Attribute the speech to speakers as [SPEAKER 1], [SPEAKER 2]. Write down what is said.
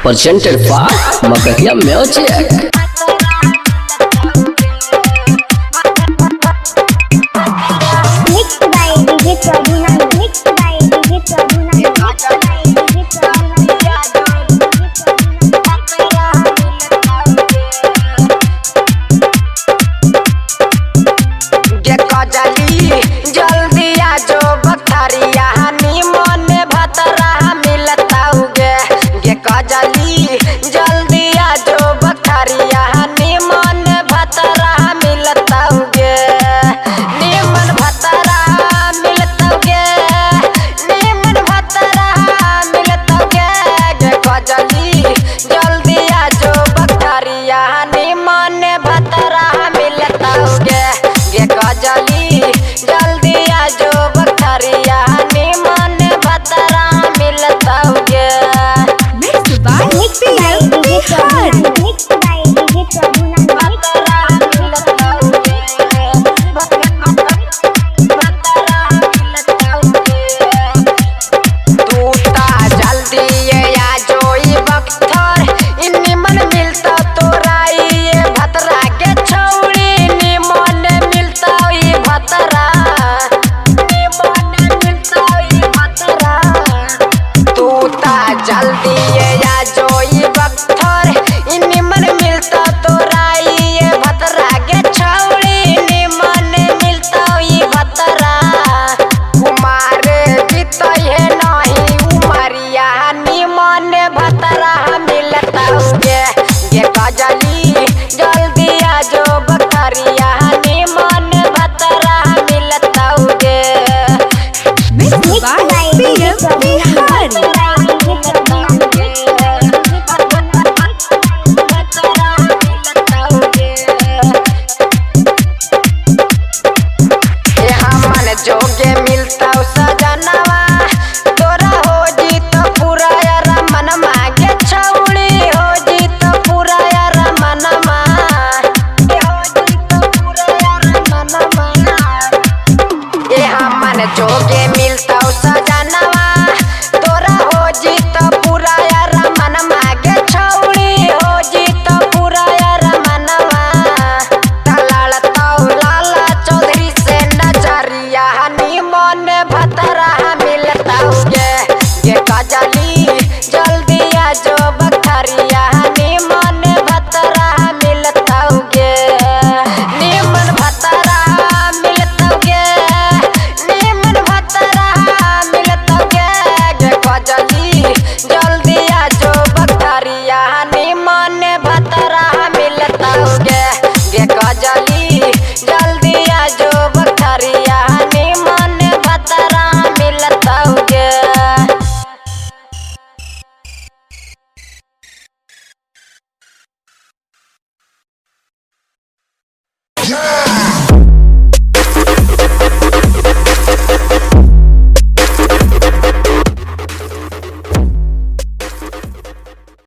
[SPEAKER 1] presented by Makahiya Music.
[SPEAKER 2] Mixed by DJ Prabhuna. Mixed by DJ Prabhuna. Mixed by DJ Prabhuna.
[SPEAKER 3] जल्दी आ जो बखरिया निमन भतरा मिलताउगे गे कजली जल्दी आ जो बखरिया निमन भतरा मिलताउगे निमन भतरा मिलताउगे निमन भतरा मिलताउगे गे कजली जल्दी आ जो बखरिया निमन भतरा मिलताउगे गे कजली जल्दी आ जो बखरिया निमन भतरा मिलताउगे।
[SPEAKER 2] Mixed by DJ Prabhuna. Mixed by DJ Prabhuna.
[SPEAKER 3] भतरा मिलताउगे भतरा मिलताउगे तू ता जल्दी आ जो ई बख्तर इ निमन मिलता तोरा ये भतरा के छौड़ी निमन मिलता ई भतरा निमन मिलता ई भतरा तू ता जल्दी